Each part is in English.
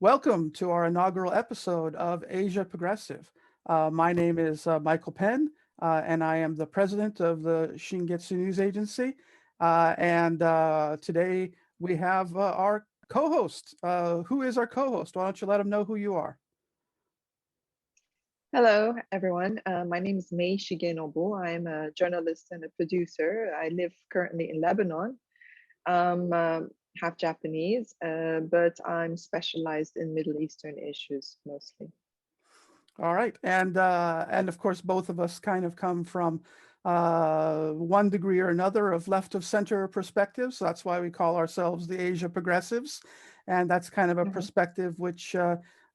Welcome to our inaugural episode of Asia Progressive. My name is Michael Penn, and I am the president of the Shingetsu News Agency. And today we have our co-host. Who is our co-host? Why don't you let them know who you are? Hello, everyone. My name is May Shigenobu. I'm a journalist and a producer. I live currently in Lebanon. I'm half Japanese, but I'm specialized in Middle Eastern issues mostly. All right, and of course, both of us kind of come from one degree or another of left of center perspectives. So that's why we call ourselves the Asia Progressives, and that's kind of a Mhm. perspective which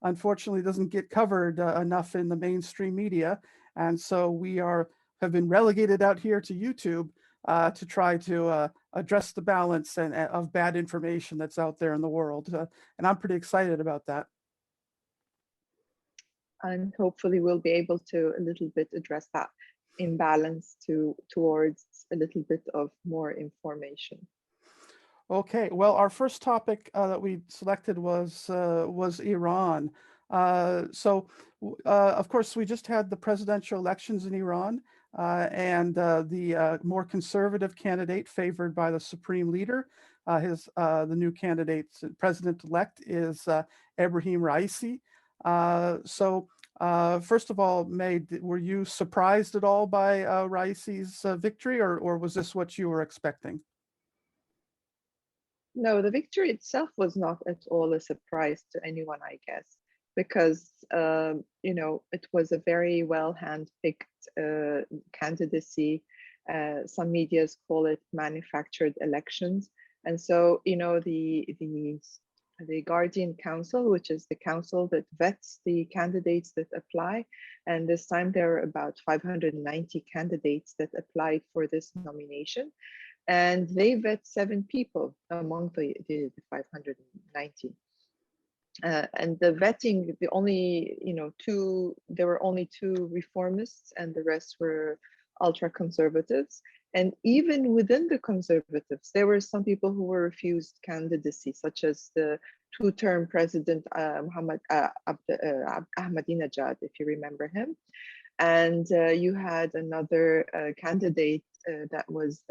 unfortunately doesn't get covered enough in the mainstream media, and so we have been relegated out here to YouTube to try to address the balance of bad information that's out there in the world, and I'm pretty excited about that. And hopefully we'll be able to a little bit address that imbalance towards a little bit of more information. Okay, well, our first topic that we selected was Iran. Of course, we just had the presidential elections in Iran, and the more conservative candidate favored by the supreme leader, the new candidate, president-elect, is Ebrahim Raisi. First of all, May, were you surprised at all by Raisi's victory, or was this what you were expecting? No, the victory itself was not at all a surprise to anyone, I guess, because it was a very well handpicked candidacy. Some medias call it manufactured elections, and so the Guardian Council, which is the council that vets the candidates that apply, and this time there are about 590 candidates that applied for this nomination, and they vet 7 people among the 590. And the vetting, there were only 2 reformists, and the rest were ultra conservatives. And even within the conservatives, there were some people who were refused candidacy, such as the 2-term president Ahmadinejad, if you remember him. And you had another candidate that was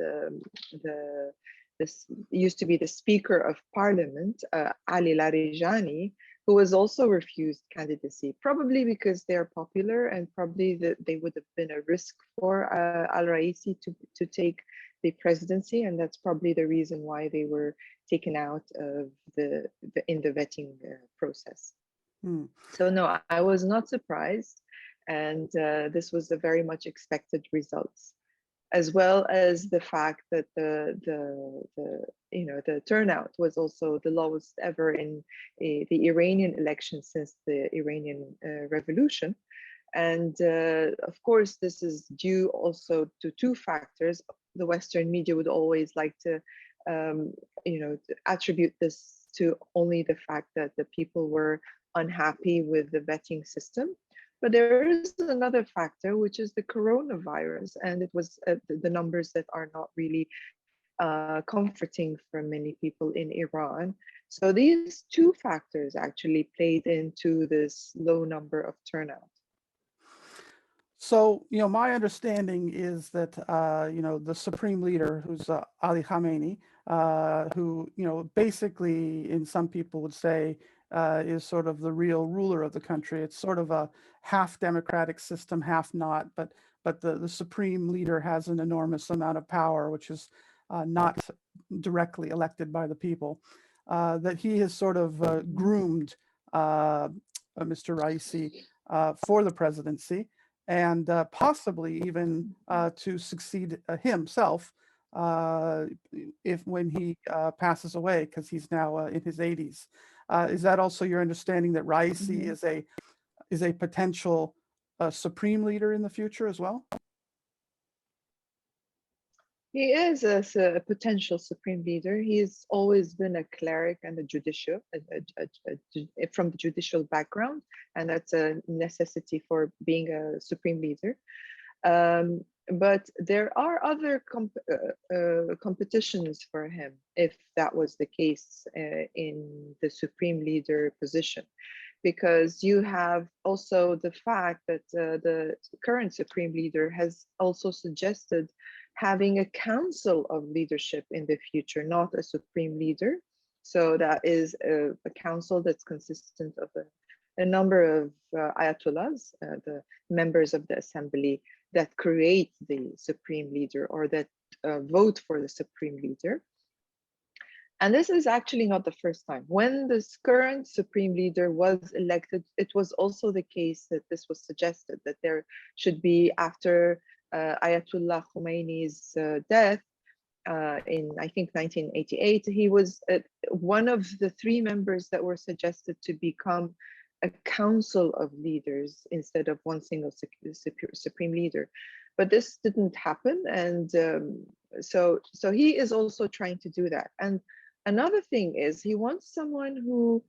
this used to be the Speaker of Parliament, Ali Larijani, who was also refused candidacy, probably because they're popular and probably they would have been a risk for Al Raisi to take the presidency, and that's probably the reason why they were taken out of in the vetting process. Hmm. So no, I was not surprised, and this was a very much expected results, as well as the fact that the turnout was also the lowest ever in the Iranian election since the Iranian revolution. And of course, this is due also to 2 factors. The Western media would always like to, to attribute this to only the fact that the people were unhappy with the vetting system. But there is another factor, which is the coronavirus, and it was the numbers that are not really comforting for many people in Iran. So these 2 factors actually played into this low number of turnout. So, my understanding is that, the supreme leader, who's Ali Khamenei, who, basically, in some people would say, is sort of the real ruler of the country. It's sort of a half democratic system, half not, but the supreme leader has an enormous amount of power, which is not directly elected by the people. That he has sort of groomed Mr. Raisi for the presidency, and possibly even to succeed himself when he passes away, because he's now in his 80s. Is that also your understanding that Raisi Mhm. is a potential supreme leader in the future as well? He is a potential supreme leader. He's always been a cleric and a from the judicial background, and that's a necessity for being a supreme leader. But there are other competitions for him if that was the case in the supreme leader position, because you have also the fact that the current supreme leader has also suggested having a council of leadership in the future, not a supreme leader. So that is a council that's consistent of a number of ayatollahs, the members of the assembly that create the supreme leader or that vote for the supreme leader. And this is actually not the first time. When this current supreme leader was elected, it was also the case that this was suggested, that there should be, after Ayatollah Khomeini's death in, I think, 1988, he was one of the three members that were suggested to become a council of leaders instead of one single supreme leader. But this didn't happen. And so he is also trying to do that. And another thing is he wants someone who,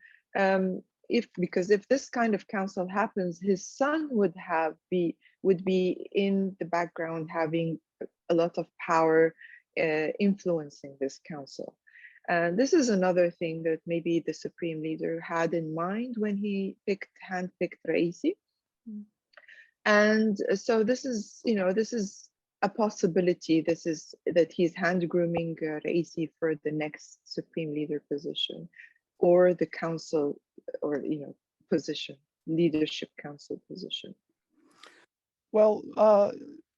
because if this kind of council happens, his son would be in the background having a lot of power, influencing this council. And this is another thing that maybe the supreme leader had in mind when he handpicked Raisi. And so this is, this is a possibility. This is that he's hand grooming Raisi for the next supreme leader position, or the council, or position, leadership council position. Well,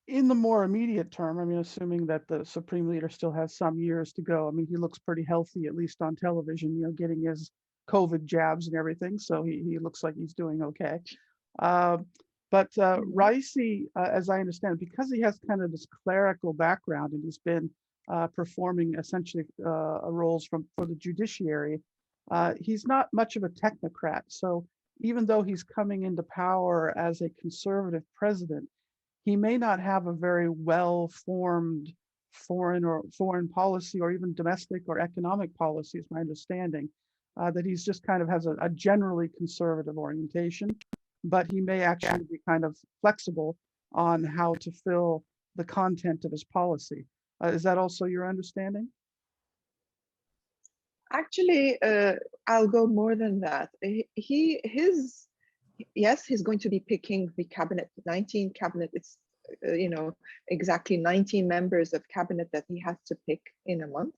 in the more immediate term, I mean, assuming that the supreme leader still has some years to go, I mean, he looks pretty healthy, at least on television, getting his COVID jabs and everything. So he looks like he's doing okay. But Raisi, as I understand, because he has kind of this clerical background and he's been performing essentially roles for the judiciary, he's not much of a technocrat. So even though he's coming into power as a conservative president, he may not have a very well-formed foreign policy, or even domestic or economic policy, is my understanding. That he's just kind of has a generally conservative orientation, but he may actually be kind of flexible on how to fill the content of his policy. Is that also your understanding? Actually, I'll go more than that. Yes, he's going to be picking the cabinet, 19 cabinet. It's, exactly 19 members of cabinet that he has to pick in a month.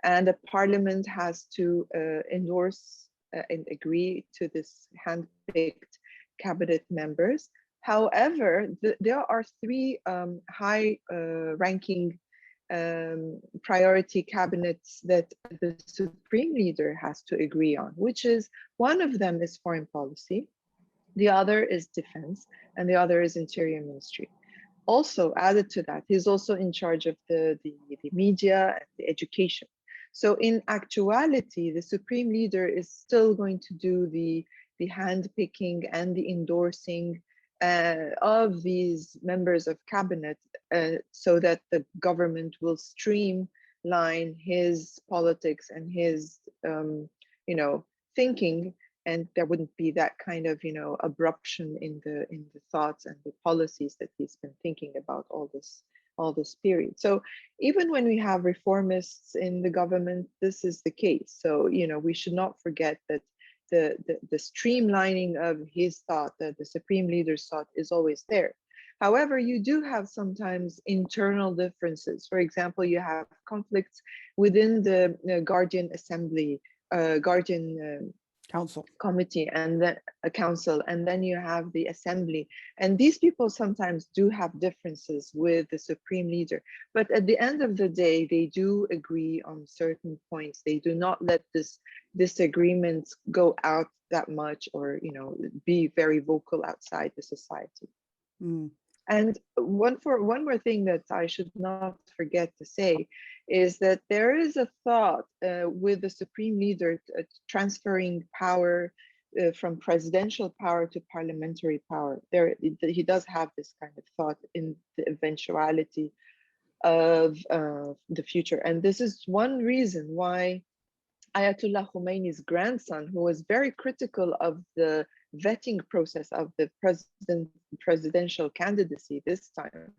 And the parliament has to endorse and agree to this hand-picked cabinet members. However, there are three high-ranking priority cabinets that the supreme leader has to agree on, which is, one of them is foreign policy, the other is defense, and the other is interior ministry. Also added to that, he's also in charge of the media and the education. So in actuality, the supreme leader is still going to do the hand-picking and the endorsing of these members of cabinet, so that the government will streamline his politics and his thinking, and there wouldn't be that kind of abruption in the thoughts and the policies that he's been thinking about all this period. So even when we have reformists in the government, this is the case. So we should not forget that the streamlining of his thought, that the supreme leader's thought, is always there. However, you do have sometimes internal differences. For example, you have conflicts within the Guardian Assembly, Guardian Council committee, and then a council, and then you have the assembly. And these people sometimes do have differences with the supreme leader. But at the end of the day, they do agree on certain points. They do not let this disagreements go out that much, or be very vocal outside the society. And one more thing that I should not forget to say is that there is a thought with the supreme leader transferring power from presidential power to parliamentary power. He does have this kind of thought in the eventuality of the future. And this is one reason why Ayatollah Khomeini's grandson, who was very critical of the vetting process of the presidential candidacy this time,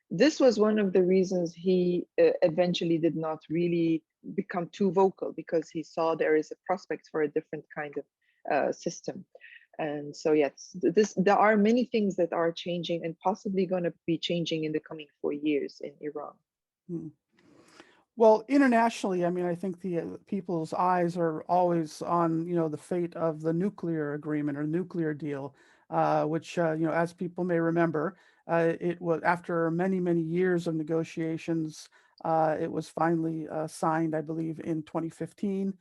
this was one of the reasons he eventually did not really become too vocal, because he saw there is a prospect for a different kind of system. And so yes, there are many things that are changing and possibly going to be changing in the coming 4 years in Iran. Hmm. Well, internationally, I mean, I think the people's eyes are always on, the fate of the nuclear agreement or nuclear deal, which, as people may remember, it was after many, many years of negotiations, it was finally signed, I believe, in 2015.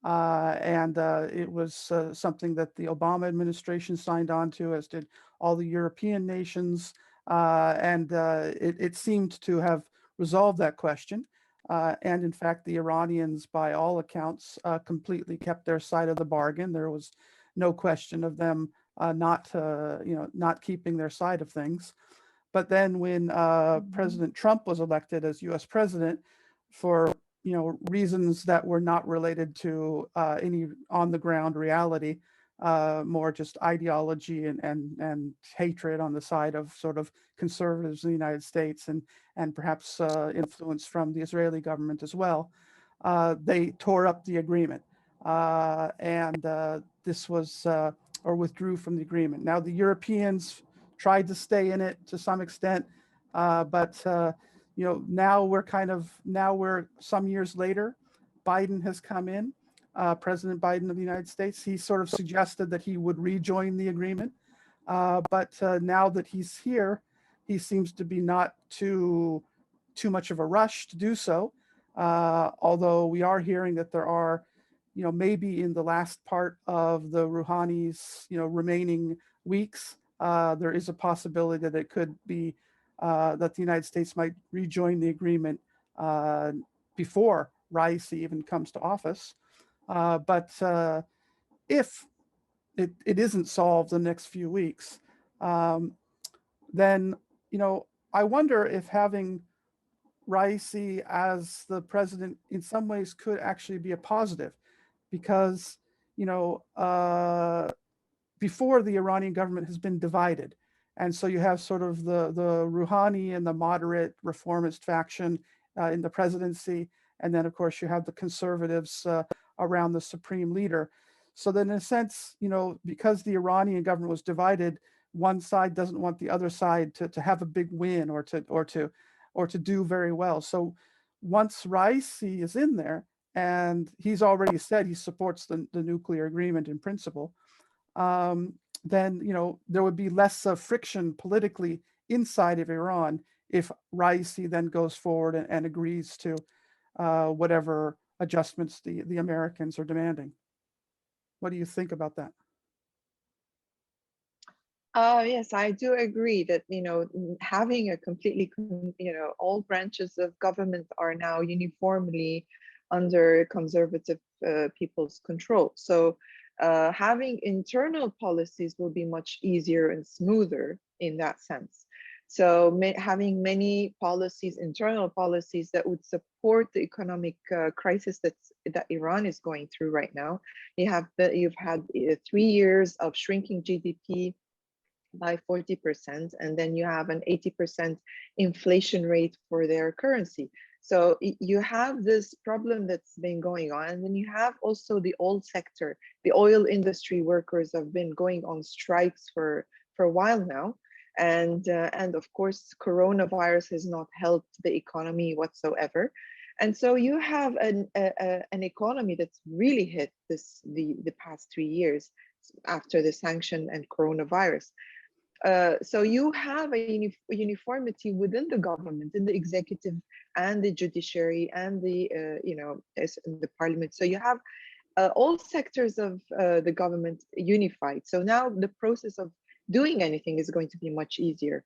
And it was something that the Obama administration signed on to, as did all the European nations. And it seemed to have resolved that question. And in fact, the Iranians, by all accounts, completely kept their side of the bargain. There was no question of them not keeping their side of things. But then when President Trump was elected as U.S. president, for reasons that were not related to any on the ground reality, more just ideology and hatred on the side of sort of conservatives in the United States and perhaps influence from the Israeli government as well, they tore up the agreement and this was or withdrew from the agreement. Now the Europeans tried to stay in it to some extent, but now we're some years later. Biden has come in, President Biden of the United States. He sort of suggested that he would rejoin the agreement, but now that he's here, he seems to be not too much of a rush to do so. Although we are hearing that there are, maybe in the last part of the Rouhani's, remaining weeks, there is a possibility that it could be that the United States might rejoin the agreement before Raisi even comes to office. But if it isn't solved in the next few weeks, then I wonder if having Raisi as the president in some ways could actually be a positive, because you know before the Iranian government has been divided. And so you have sort of the Rouhani and the moderate reformist faction in the presidency. And then, of course, you have the conservatives around the supreme leader. So then, in a sense, because the Iranian government was divided, one side doesn't want the other side to have a big win or to do very well. So once Raisi is in there, and he's already said he supports the nuclear agreement in principle, then there would be less friction politically inside of Iran if Raisi then goes forward and agrees to whatever adjustments the Americans are demanding. What do you think about that? Yes, I do agree that, having a completely, all branches of government are now uniformly under conservative people's control. So having internal policies will be much easier and smoother in that sense. So having many policies, internal policies that would support the economic crisis that Iran is going through right now. You've had 3 years of shrinking GDP by 40%, and then you have an 80% inflation rate for their currency. So you have this problem that's been going on, and then you have also the oil sector. The oil industry workers have been going on strikes for a while now, and of course coronavirus has not helped the economy whatsoever. And so you have an economy that's really hit the past 3 years after the sanction and coronavirus. So you have a uniformity within the government, in the executive and the judiciary and the parliament. So you have all sectors of the government unified. So now the process of doing anything is going to be much easier.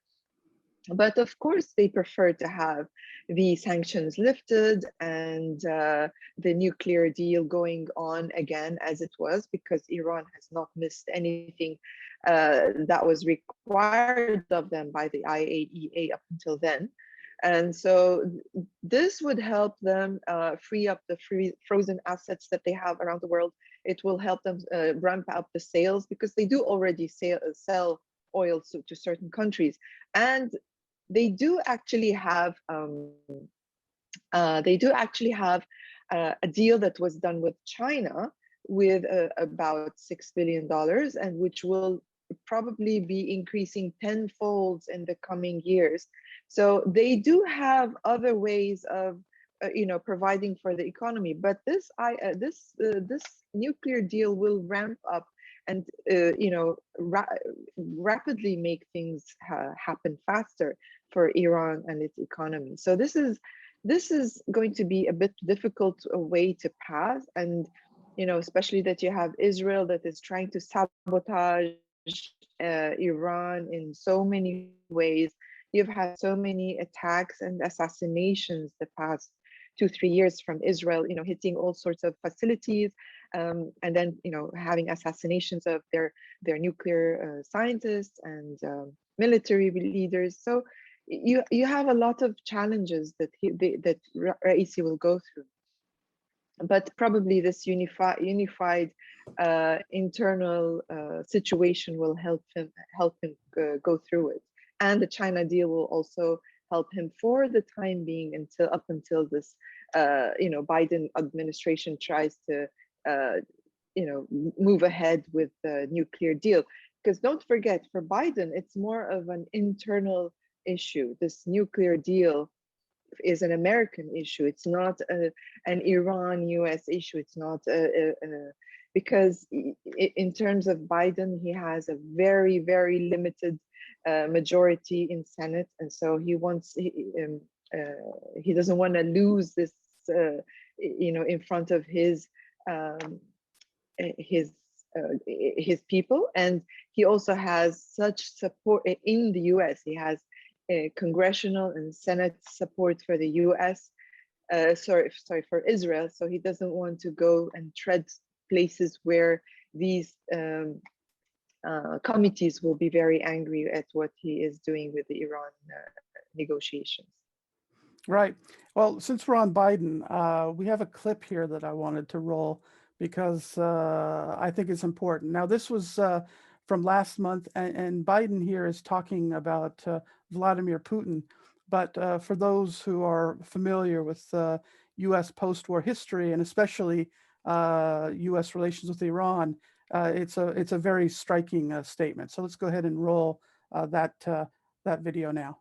But of course, they prefer to have the sanctions lifted and the nuclear deal going on again as it was, because Iran has not missed anything that was required of them by the IAEA up until then. And so this would help them free up the frozen assets that they have around the world. It will help them ramp up the sales, because they do already sell oil to certain countries. And they do actually have they do actually have a deal that was done with China with about $6 billion, and which will probably be increasing tenfold in the coming years. So they do have other ways of providing for the economy, but this nuclear deal will ramp up and rapidly make things happen faster for Iran and its economy. So this is going to be a bit difficult way to pass, and especially that you have Israel that is trying to sabotage Iran in so many ways. You've had so many attacks and assassinations the past 2-3 years from Israel, hitting all sorts of facilities, and then having assassinations of their nuclear scientists and military leaders. So you have a lot of challenges that Raisi will go through, but probably this unified internal situation will help him go through it, and the China deal will also help him for the time being until this Biden administration tries to move ahead with the nuclear deal. Because don't forget, for Biden, it's more of an internal issue. This nuclear deal is an American issue. It's not an Iran-US issue. It's not because in terms of Biden, he has a very, very limited majority in Senate, and so he doesn't want to lose this, in front of his people, and he also has such support in the US. He has congressional and Senate support for the US, for Israel. So he doesn't want to go and tread places where these committees will be very angry at what he is doing with the Iran negotiations. Right. Well, since we're on Biden, we have a clip here that I wanted to roll because I think it's important. Now, this was from last month, and Biden here is talking about Vladimir Putin. But for those who are familiar with U.S. post-war history, and especially U.S. relations with Iran, it's a very striking statement. So let's go ahead and roll that video now.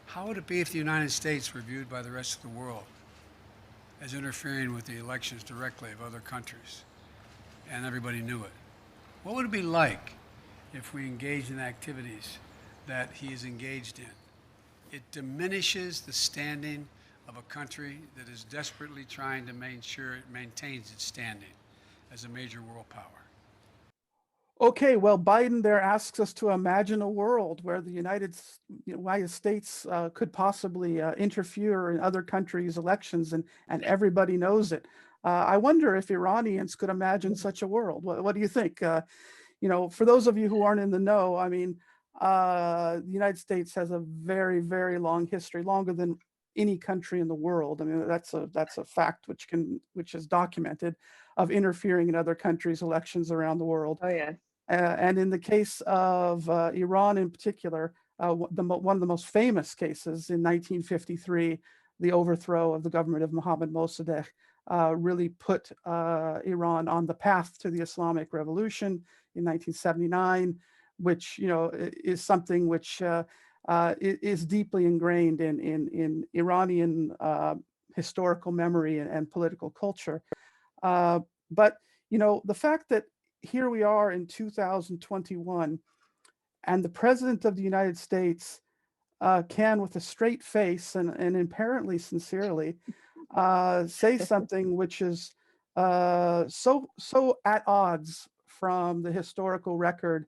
How would it be if the United States were viewed by the rest of the world as interfering with the elections directly of other countries, and everybody knew it? What would it be like if we engaged in activities that he is engaged in? It diminishes the standing of a country that is desperately trying to make sure it maintains its standing as a major world power. Okay, well, Biden there asks us to imagine a world where the United States could possibly interfere in other countries' elections, and everybody knows it. I wonder if Iranians could imagine such a world. What do you think? For those of you who aren't in the know, I mean, the United States has a very, very long history, longer than any country in the world. I mean, that's a fact which is documented, of interfering in other countries' elections around the world. Oh yeah. And in the case of Iran in particular, one of the most famous cases in 1953, the overthrow of the government of Mohammad Mossadegh really put Iran on the path to the Islamic Revolution in 1979, which is something which is deeply ingrained in Iranian historical memory and political culture. But the fact that here we are in 2021, and the President of the United States can, with a straight face and apparently sincerely, say something which is so at odds from the historical record,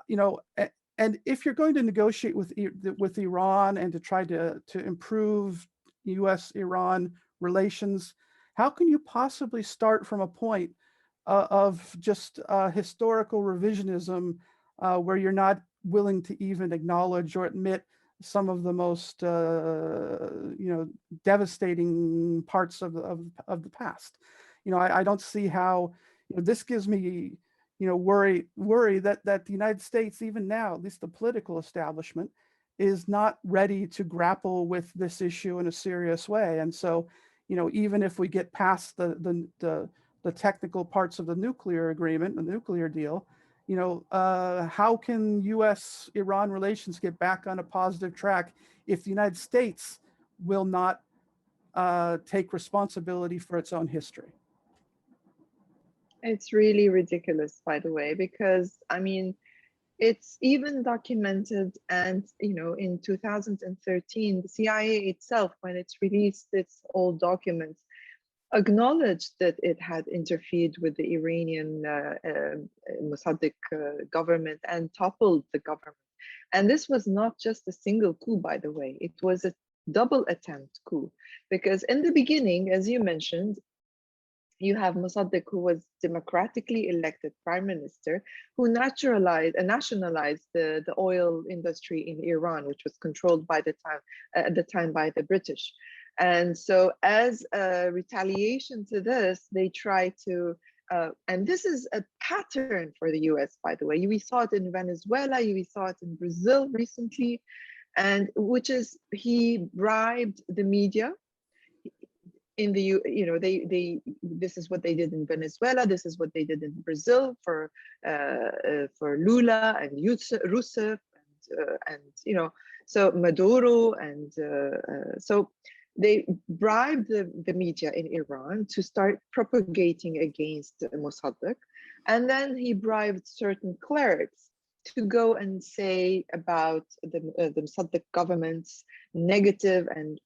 and if you're going to negotiate with Iran and to try to improve U.S.-Iran relations, how can you possibly start from a point of just historical revisionism where you're not willing to even acknowledge or admit some of the most devastating parts of the past? I don't see how. This gives me worry that the United States, even now, at least the political establishment, is not ready to grapple with this issue in a serious way. And so, even if we get past the technical parts of the nuclear agreement, the nuclear deal, how can U.S.-Iran relations get back on a positive track if the United States will not take responsibility for its own history? It's really ridiculous, by the way, because I mean, it's even documented, and in 2013, the CIA itself, when it's released its old documents, acknowledged that it had interfered with the Iranian Mossadegh government and toppled the government. And this was not just a single coup, by the way, it was a double attempt coup, because in the beginning, as you mentioned, you have Mossadegh, who was democratically elected prime minister, who nationalized the oil industry in Iran, which was controlled by at the time by the British. And so as a retaliation to this, they try to, and this is a pattern for the US, by the way. We saw it in Venezuela, we saw it in Brazil recently, and which is he bribed the media in the, this is what they did in Venezuela, this is what they did in Brazil for Lula and Rousseff and so Maduro, and so they bribed the media in Iran to start propagating against Mossadegh, and then he bribed certain clerics to go and say about the Mossadegh government's negative and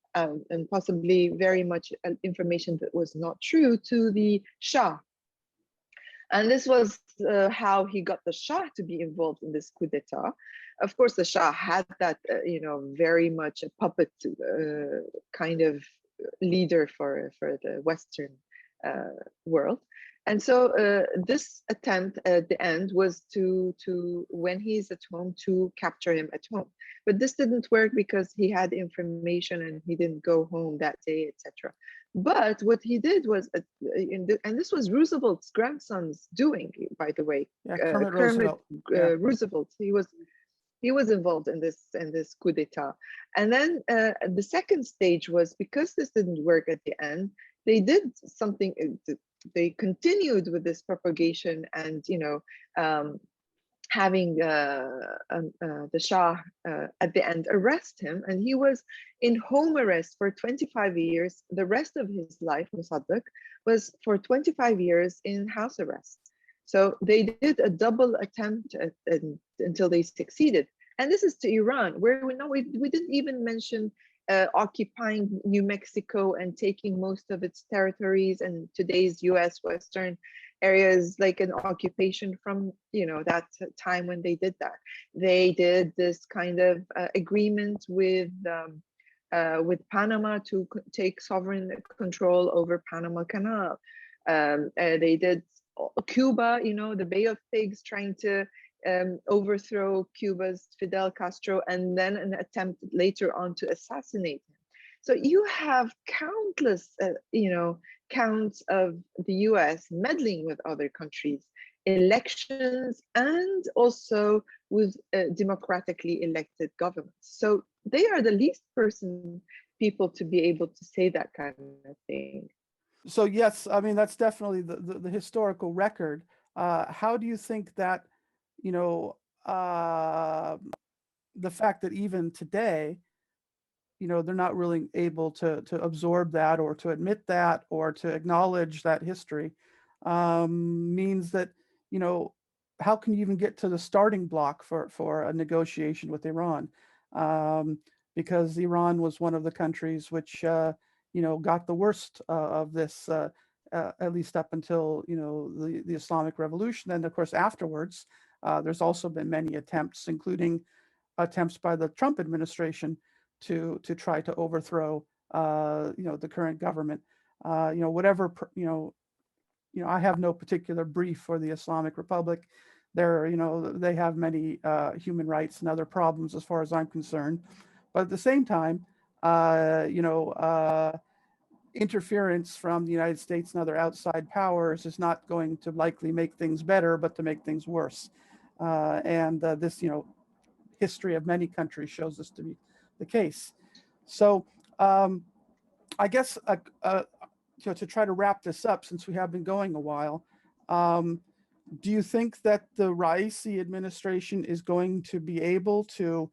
possibly very much information that was not true to the Shah. And this was how he got the Shah to be involved in this coup d'etat. Of course, the Shah had that, very much a puppet kind of leader for the Western world. And so this attempt at the end was to when he's at home, to capture him at home. But this didn't work because he had information and he didn't go home that day, etc. But what he did was, and this was Roosevelt's grandson's doing, by the way, Yeah, Kermit Roosevelt. Roosevelt. He was involved in this coup d'etat. And then the second stage was, because this didn't work at the end, they did something. They continued with this propagation, and having the Shah at the end arrest him, and he was in home arrest for 25 years. The rest of his life, Mossadegh, was for 25 years in house arrest. So they did a double attempt until they succeeded. And this is to Iran, where we didn't even mention occupying New Mexico and taking most of its territories, and today's US Western areas, like an occupation from that time when they did that. They did this kind of agreement with Panama to take sovereign control over Panama Canal. They did Cuba, the Bay of Pigs, trying to overthrow Cuba's Fidel Castro, and then an attempt later on to assassinate him. So you have countless, counts of the US meddling with other countries, elections, and also with democratically elected governments. So they are the least people to be able to say that kind of thing. So yes, I mean, that's definitely the historical record. How do you think that, the fact that even today, they're not really able to absorb that, or to admit that, or to acknowledge that history, means that, how can you even get to the starting block for a negotiation with Iran? Because Iran was one of the countries which, got the worst of this, at least up until, the Islamic Revolution. And of course, afterwards, there's also been many attempts, including attempts by the Trump administration to try to overthrow, the current government. Whatever, I have no particular brief for the Islamic Republic. They have many human rights and other problems as far as I'm concerned. But at the same time, interference from the United States and other outside powers is not going to likely make things better, but to make things worse. And this, history of many countries shows this to be the case. So I guess to try to wrap this up, since we have been going a while, do you think that the Raisi administration is going to be able to,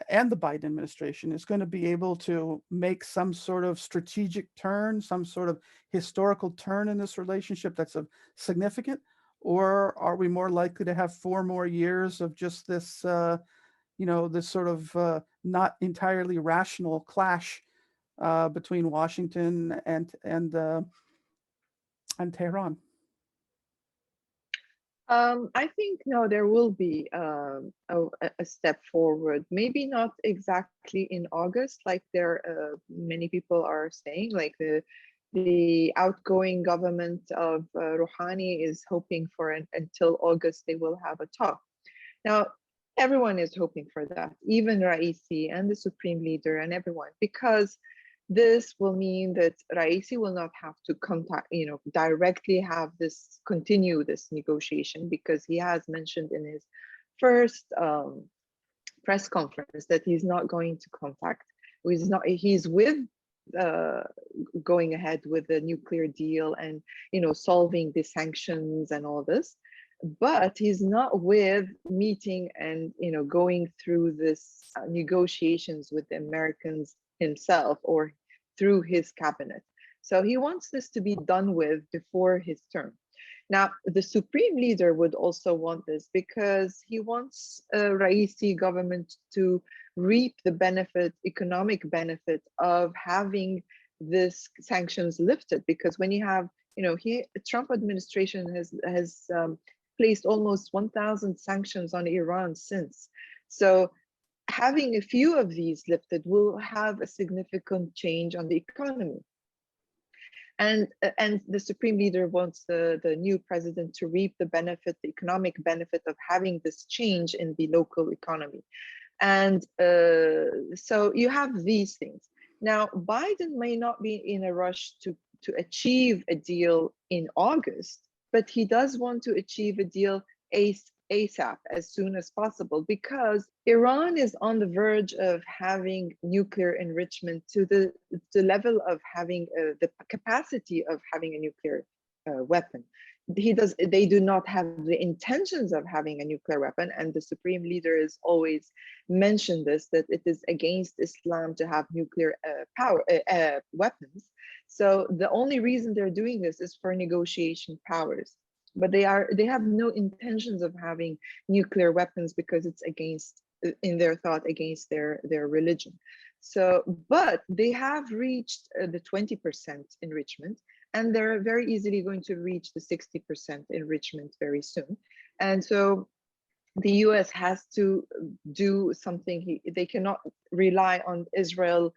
and the Biden administration is going to be able to make some sort of strategic turn, some sort of historical turn in this relationship that's of significant? Or are we more likely to have 4 more years of just this, this sort of not entirely rational clash between Washington and Tehran? I think no, there will be a step forward. Maybe not exactly in August, like many people are saying. Like the outgoing government of Rouhani is hoping for until August they will have a talk. Now, everyone is hoping for that, even Raisi and the Supreme Leader and everyone, because this will mean that Raisi will not have to directly continue this negotiation, because he has mentioned in his first press conference that he's not going to contact. He's with going ahead with the nuclear deal and solving the sanctions and all this, but he's not with meeting and going through this negotiations with the Americans himself or through his cabinet. So he wants this to be done with before his term. Now, the Supreme Leader would also want this because he wants Raisi government to reap the economic benefit of having this sanctions lifted. Because when you have, Trump administration has placed almost 1,000 sanctions on Iran since. So having a few of these lifted will have a significant change on the economy. And the Supreme Leader wants the new president to reap the economic benefit of having this change in the local economy. And so you have these things. Now, Biden may not be in a rush to achieve a deal in August, but he does want to achieve a deal ASAP, as soon as possible, because Iran is on the verge of having nuclear enrichment to the level of having the capacity of having a nuclear weapon. They do not have the intentions of having a nuclear weapon, and the Supreme Leader has always mentioned this, that it is against Islam to have nuclear weapons. So the only reason they're doing this is for negotiation powers. But they have no intentions of having nuclear weapons because it's against, in their thought, against their religion. So, but they have reached the 20% enrichment, and they're very easily going to reach the 60% enrichment very soon. And so the US has to do something. They cannot rely on Israel,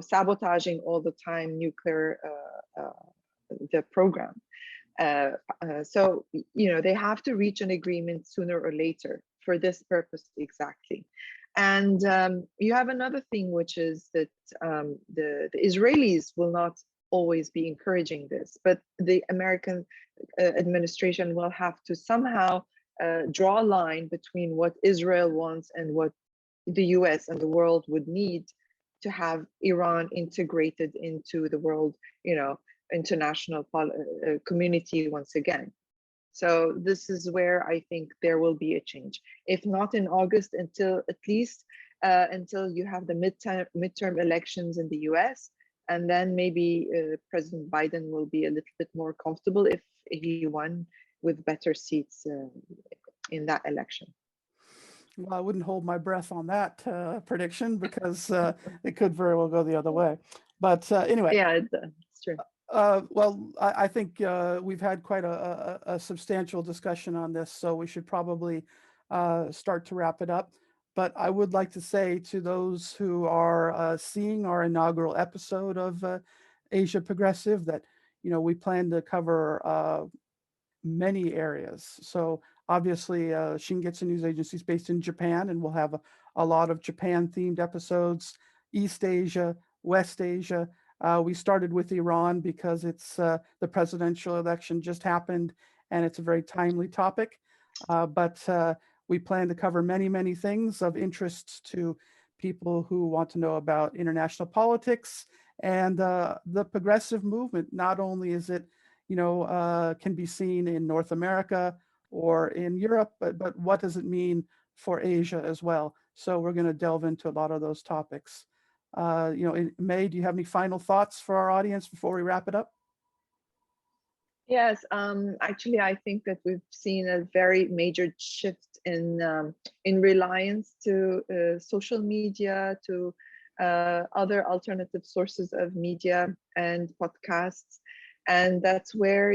sabotaging all the time nuclear, the program. So, they have to reach an agreement sooner or later for this purpose exactly. And you have another thing, which is that the Israelis will not always be encouraging this, but the American administration will have to somehow draw a line between what Israel wants and what the US and the world would need to have Iran integrated into the world, international community once again. So this is where I think there will be a change, if not in August, until at least until you have the midterm elections in the US, and then maybe President Biden will be a little bit more comfortable if he won with better seats in that election. Well, I wouldn't hold my breath on that prediction, because it could very well go the other way. But anyway. Yeah, it's true. Well, I think we've had quite a substantial discussion on this, so we should probably start to wrap it up. But I would like to say to those who are seeing our inaugural episode of Asia Progressive that, we plan to cover many areas. So obviously, Shingetsu News Agency is based in Japan, and we'll have a lot of Japan-themed episodes, East Asia, West Asia, We started with Iran because it's the presidential election just happened, and it's a very timely topic. But we plan to cover many, many things of interest to people who want to know about international politics and the progressive movement. Not only is it, can be seen in North America or in Europe, but what does it mean for Asia as well? So we're going to delve into a lot of those topics. May, do you have any final thoughts for our audience before we wrap it up? Yes, actually, I think that we've seen a very major shift in reliance to social media, to other alternative sources of media and podcasts, and that's where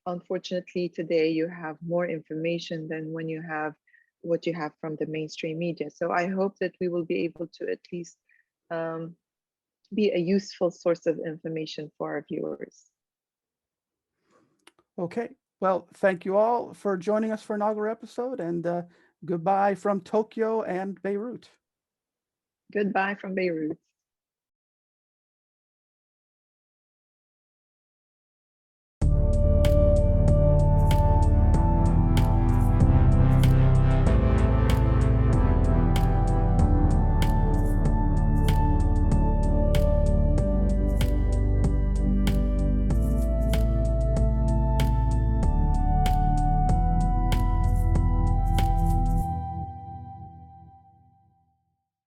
unfortunately, today you have more information than when you have what you have from the mainstream media. So I hope that we will be able to at least be a useful source of information for our viewers. Okay. Well, thank you all for joining us for inaugural episode, and goodbye from Tokyo and Beirut. Goodbye from Beirut.